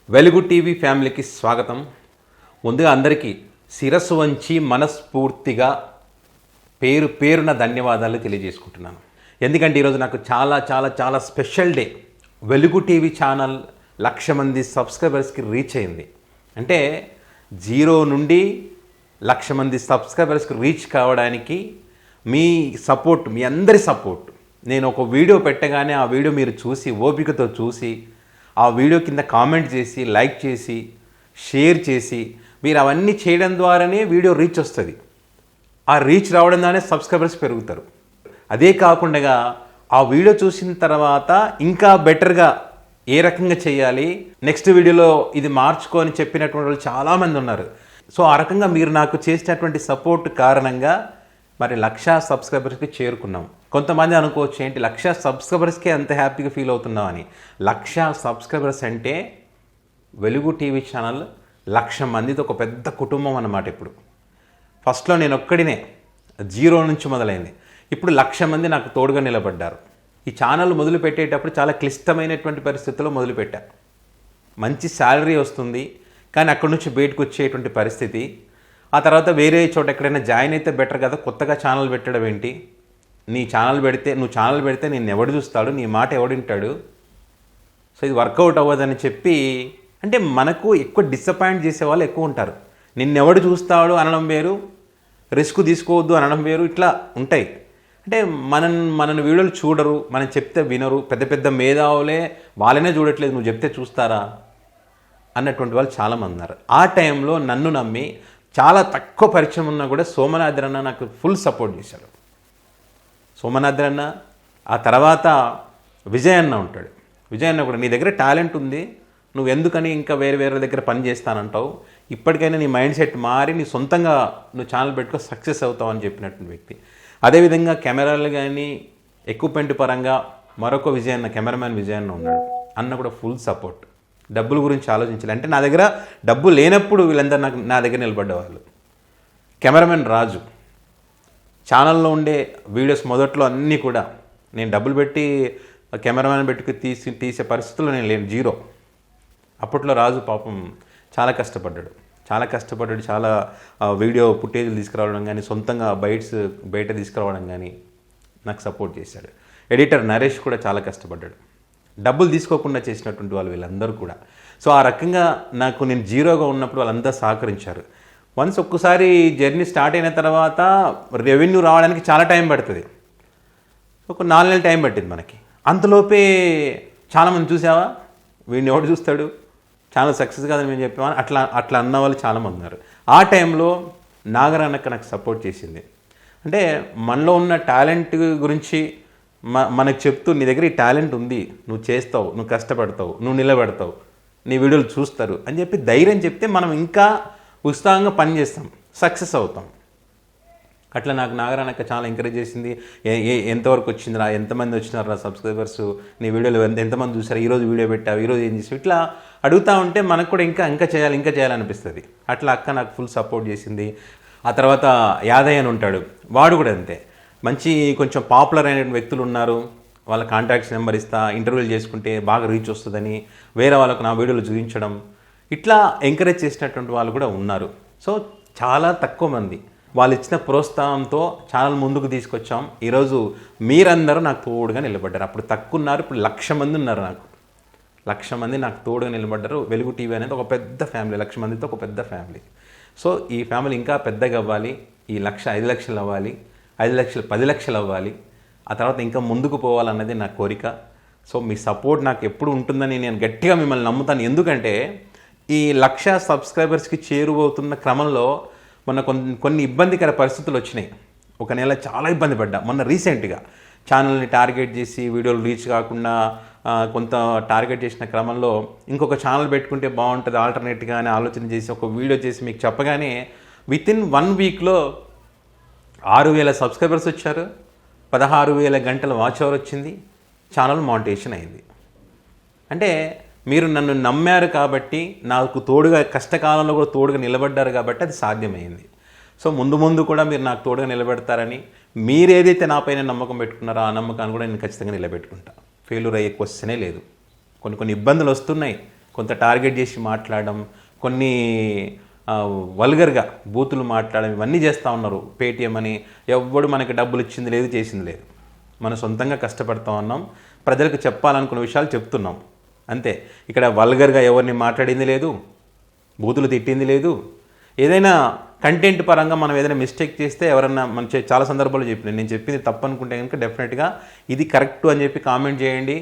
వెలుగు టీవీ ఫ్యామిలీకి స్వాగతం. ముందుగా అందరికీ శిరస్సు వంచి మనస్ఫూర్తిగా పేరు పేరున ధన్యవాదాలు తెలియజేసుకుంటున్నాను. ఎందుకంటే ఈరోజు నాకు చాలా చాలా చాలా స్పెషల్ డే. వెలుగు టీవీ ఛానల్ 1,00,000 మంది సబ్స్క్రైబర్స్కి రీచ్ అయింది. అంటే 0 నుండి 1,00,000 మంది సబ్స్క్రైబర్స్కి రీచ్ కావడానికి మీ సపోర్ట్, మీ అందరి సపోర్ట్. నేను ఒక వీడియో పెట్టగానే ఆ వీడియో మీరు చూసి ఓపికతో చూసి ఆ వీడియో కింద కామెంట్ చేసి, లైక్ చేసి, షేర్ చేసి, మీరు అవన్నీ చేయడం ద్వారానే వీడియో రీచ్ వస్తుంది. ఆ రీచ్ రావడం ద్వారానే సబ్స్క్రైబర్స్ పెరుగుతారు. అదే కాకుండా ఆ వీడియో చూసిన తర్వాత ఇంకా బెటర్గా ఏ రకంగా చేయాలి, నెక్స్ట్ వీడియోలో ఇది మార్చుకొని చెప్పినటువంటి వాళ్ళు చాలామంది ఉన్నారు. సో ఆ రకంగా మీరు నాకు చేసినటువంటి సపోర్ట్ కారణంగా మరి 1,00,000 సబ్స్క్రైబర్స్కి చేరుకున్నాం. కొంతమంది అనుకోవచ్చు, ఏంటి 1,00,000 సబ్స్క్రైబర్స్కే అంత హ్యాపీగా ఫీల్ అవుతున్నాం అని. 1,00,000 సబ్స్క్రైబర్స్ అంటే వెలుగు టీవీ ఛానల్ 1,00,000 మందితో ఒక పెద్ద కుటుంబం అన్నమాట. ఇప్పుడు ఫస్ట్లో నేను ఒక్కడినే 0 నుంచి మొదలైంది. ఇప్పుడు 1,00,000 మంది నాకు తోడుగా నిలబడ్డారు. ఈ ఛానల్ మొదలు పెట్టేటప్పుడు చాలా క్లిష్టమైనటువంటి పరిస్థితుల్లో మొదలుపెట్టా. మంచి శాలరీ వస్తుంది, కానీ అక్కడి నుంచి బయటకు వచ్చేటువంటి పరిస్థితి. ఆ తర్వాత వేరే చోట ఎక్కడైనా జాయిన్ అయితే బెటర్ కదా, కొత్తగా ఛానల్ పెట్టడం ఏంటి, నువ్వు ఛానల్ పెడితే నేను ఎవడు చూస్తాడు, నీ మాట ఎవడింటాడు, సో ఇది వర్కౌట్ అవ్వదని చెప్పి, అంటే మనకు ఎక్కువ డిసప్పాయింట్ చేసే వాళ్ళు ఎక్కువ ఉంటారు. నిన్నెవడు చూస్తాడు అనడం వేరు, రిస్క్ తీసుకోవద్దు అనడం వేరు, ఇట్లా ఉంటాయి. అంటే మనని వీడియోలు చూడరు, మనం చెప్తే వినరు, పెద్ద పెద్ద మేధావులే వాళ్ళనే చూడట్లేదు, నువ్వు చెప్తే చూస్తారా అన్నటువంటి వాళ్ళు చాలామంది ఉన్నారు. ఆ టైంలో నన్ను నమ్మి చాలా తక్కువ పరిచయం ఉన్నా కూడా సోమనాద్రి అన్న నాకు ఫుల్ సపోర్ట్ చేశాడు. సోమనాద్రి అన్న, ఆ తర్వాత విజయ్ అన్న ఉంటాడు. విజయ్ అన్న కూడా, నీ దగ్గర టాలెంట్ ఉంది, నువ్వు ఎందుకని ఇంకా వేరే వేరే దగ్గర పని చేస్తానంటావు, ఇప్పటికైనా నీ మైండ్ సెట్ మారి నీ సొంతంగా నువ్వు ఛానల్ పెట్టుకో, సక్సెస్ అవుతావు అని చెప్పినటువంటి వ్యక్తి. అదేవిధంగా కెమెరాలు కానీ ఎక్విప్మెంట్ పరంగా మరొక విజయ్ అన్న, కెమెరామ్యాన్ విజయ్ అన్న ఉన్నాడు. అన్న కూడా ఫుల్ సపోర్ట్. డబ్బుల గురించి ఆలోచించాలి అంటే నా దగ్గర డబ్బు లేనప్పుడు వీళ్ళందరూ నా దగ్గర నిలబడ్డవాళ్ళు. కెమెరామెన్ రాజు, ఛానల్లో ఉండే వీడియోస్ మొదట్లో అన్నీ కూడా నేను డబ్బులు పెట్టి కెమెరామెన్ పెట్టుకు తీసే పరిస్థితుల్లో నేను లేను, 0. అప్పట్లో రాజు పాపం చాలా కష్టపడ్డాడు. చాలా వీడియో ఫుటేజ్లు తీసుకురావడం కానీ, సొంతంగా బయట తీసుకురావడం కానీ నాకు సపోర్ట్ చేశాడు. ఎడిటర్ నరేష్ కూడా చాలా కష్టపడ్డాడు. డబ్బులు తీసుకోకుండా చేసినటువంటి వాళ్ళు వీళ్ళందరూ కూడా. సో ఆ రకంగా నాకు నేను 0గా ఉన్నప్పుడు వాళ్ళందరూ సహకరించారు. వన్స్ ఒక్కసారి జర్నీ స్టార్ట్ అయిన తర్వాత రెవెన్యూ రావడానికి చాలా టైం పడుతుంది. ఒక 4 నెలల టైం పట్టింది మనకి. అంతలోపే చాలామంది, చూసావా వీడిని ఎవడు చూస్తాడు, ఛానల్ సక్సెస్ కాదని మేము చెప్పామని అట్లా అన్న వాళ్ళు చాలామంది ఉన్నారు. ఆ టైంలో నాగరానక్క నాకు సపోర్ట్ చేసింది. అంటే మనలో ఉన్న టాలెంట్ గురించి మనకు చెప్తూ, నీ దగ్గర ఈ టాలెంట్ ఉంది, నువ్వు చేస్తావు, నువ్వు కష్టపడతావు, నువ్వు నిలబెడతావు, నీ వీడియోలు చూస్తారు అని చెప్పి ధైర్యం చెప్తే మనం ఇంకా ఉత్సాహంగా పనిచేస్తాం, సక్సెస్ అవుతాం. అట్లా నాకు నాగరానక్క చాలా ఎంకరేజ్ చేసింది. ఎంతవరకు వచ్చిందిరా, ఎంతమంది వచ్చినారా సబ్స్క్రైబర్స్, నీ వీడియోలు ఎంతమంది చూసారు, ఈరోజు వీడియో పెట్టావు, ఈరోజు ఏం చేసావు, ఇట్లా అడుగుతూ ఉంటే మనకు కూడా ఇంకా చేయాలనిపిస్తుంది. అట్లా అక్క నాకు ఫుల్ సపోర్ట్ చేసింది. ఆ తర్వాత యాదయ్య అని ఉంటాడు, వాడు కూడా అంతే. మంచి కొంచెం పాపులర్ అయిన వ్యక్తులు ఉన్నారు, వాళ్ళ కాంటాక్ట్స్ నెంబర్ ఇస్తా, ఇంటర్వ్యూలు చేసుకుంటే బాగా రీచ్ వస్తుందని వేరే వాళ్ళకు నా వీడియోలు చూపించడం, ఇట్లా ఎంకరేజ్ చేసినటువంటి వాళ్ళు కూడా ఉన్నారు. సో చాలా తక్కువ మంది వాళ్ళు ఇచ్చిన ప్రోత్సాహంతో ఛానల్ ముందుకు తీసుకొచ్చాం. ఈరోజు మీరందరూ నాకు తోడుగా నిలబడ్డారు. అప్పుడు తక్కువ ఉన్నారు, ఇప్పుడు 1,00,000 మంది ఉన్నారు. 1,00,000 మంది నాకు తోడుగా నిలబడ్డారు. వెలుగు టీవీ అనేది ఒక పెద్ద ఫ్యామిలీ, 1,00,000 మందితో ఒక పెద్ద ఫ్యామిలీ. సో ఈ ఫ్యామిలీ ఇంకా పెద్దగా అవ్వాలి, ఈ 1,00,000 5,00,000 అవ్వాలి, 5,00,000 10,00,000 అవ్వాలి, ఆ తర్వాత ఇంకా ముందుకు పోవాలన్నది నా కోరిక. సో మీ సపోర్ట్ నాకు ఎప్పుడు ఉంటుందని నేను గట్టిగా మిమ్మల్ని నమ్ముతాను. ఎందుకంటే ఈ 1,00,000 సబ్స్క్రైబర్స్కి చేరువవుతున్న క్రమంలో మొన్న కొన్ని ఇబ్బందికర పరిస్థితులు వచ్చినాయి. ఒక నెల చాలా ఇబ్బంది పడ్డా. మొన్న రీసెంట్గా ఛానల్ని టార్గెట్ చేసి వీడియోలు రీచ్ కాకుండా కొంత టార్గెట్ చేసిన క్రమంలో ఇంకొక ఛానల్ పెట్టుకుంటే బాగుంటుంది ఆల్టర్నేట్గా అని ఆలోచన చేసి ఒక వీడియో చేసి మీకు చెప్పగానే వితిన్ 1 వీక్లో 6,000 సబ్స్క్రైబర్స్ వచ్చారు, 16,000 గంటల వాచ్ అవర్ వచ్చింది, ఛానల్ మానిటైజేషన్ అయింది. అంటే మీరు నన్ను నమ్మారు కాబట్టి, నాకు తోడుగా కష్టకాలంలో కూడా తోడుగా నిలబడ్డారు కాబట్టి అది సాధ్యమైంది. సో ముందు కూడా మీరు నాకు తోడుగా నిలబెడతారని, మీరు ఏదైతే నాపైన నమ్మకం పెట్టుకున్నారో ఆ నమ్మకాన్ని కూడా నేను ఖచ్చితంగా నిలబెట్టుకుంటా. ఫెయిల్యూర్ అయ్యే క్వశ్చనే లేదు. కొన్ని ఇబ్బందులు వస్తున్నాయి, కొంత టార్గెట్ చేసి మాట్లాడడం, కొన్ని వల్గర్గా బూతులు మాట్లాడడం, ఇవన్నీ చేస్తూ ఉన్నారు. పేటీఎం అని ఎవ్వడు మనకి డబ్బులు ఇచ్చింది లేదు, చేసింది లేదు. మనం సొంతంగా కష్టపడతా ఉన్నాం, ప్రజలకు చెప్పాలనుకున్న విషయాలు చెప్తున్నాం అంతే. ఇక్కడ వల్గర్గా ఎవరిని మాట్లాడింది లేదు, బూతులు తిట్టింది లేదు. ఏదైనా కంటెంట్ పరంగా మనం ఏదైనా మిస్టేక్ చేస్తే ఎవరన్నా మన చాలా సందర్భాల్లో నేను చెప్పింది తప్పు అనుకుంటే కనుక డెఫినెట్గా ఇది కరెక్ట్ అని చెప్పి కామెంట్ చేయండి.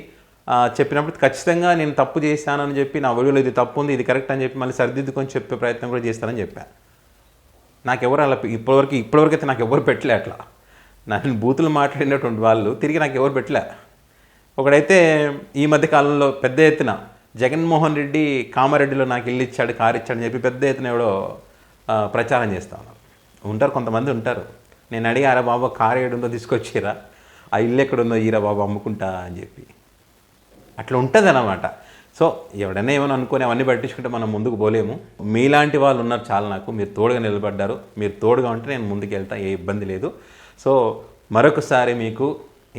చెప్పినప్పుడు ఖచ్చితంగా నేను తప్పు చేశానని చెప్పి, నా వీడియోలో ఇది తప్పు ఉంది, ఇది కరెక్ట్ అని చెప్పి మళ్ళీ సరిదిద్దుకొని చెప్పే ప్రయత్నం కూడా చేస్తానని చెప్పాను. నాకెవరు అలా ఇప్పటివరకు అయితే నాకు ఎవరు పెట్టలే అట్లా. నేను బూతులు మాట్లాడినటువంటి వాళ్ళు తిరిగి నాకు ఎవరు పెట్టలే. ఒకడైతే ఈ మధ్య కాలంలో పెద్ద ఎత్తున జగన్మోహన్ రెడ్డి కామారెడ్డిలో నాకు ఇల్లు ఇచ్చాడు, కారు ఇచ్చాడు అని చెప్పి పెద్ద ఎత్తున ఎవడో ప్రచారం చేస్తా ఉంటారు. కొంతమంది ఉంటారు. నేను అడిగారా బాబా కారు ఏడుందో తీసుకొచ్చిరా, ఆ ఇల్లు ఎక్కడుందో ఈరా బాబు అమ్ముకుంటా అని చెప్పి. అట్లా ఉంటుంది అన్నమాట. సో ఎవడైనా ఏమైనా అనుకొని అవన్నీ పట్టించుకుంటే మనం ముందుకు పోలేము. మీలాంటి వాళ్ళు ఉన్నారు చాలా, నాకు మీరు తోడుగా నిలబడ్డారు. మీరు తోడుగా ఉంటే నేను ముందుకు వెళ్తా, ఏ ఇబ్బంది లేదు. సో మరొకసారి మీకు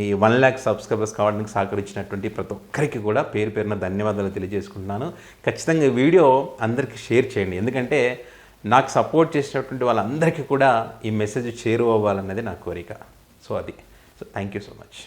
ఈ 1 lakh సబ్స్క్రైబర్స్ కావడానికి సహకరించినటువంటి ప్రతి ఒక్కరికి కూడా పేరు పేరున ధన్యవాదాలు తెలియజేసుకుంటున్నాను. ఖచ్చితంగా వీడియో అందరికీ షేర్ చేయండి, ఎందుకంటే నాకు సపోర్ట్ చేసినటువంటి వాళ్ళందరికీ కూడా ఈ మెసేజ్ చేరువవ్వాలన్నది నా కోరిక. So thank you so much.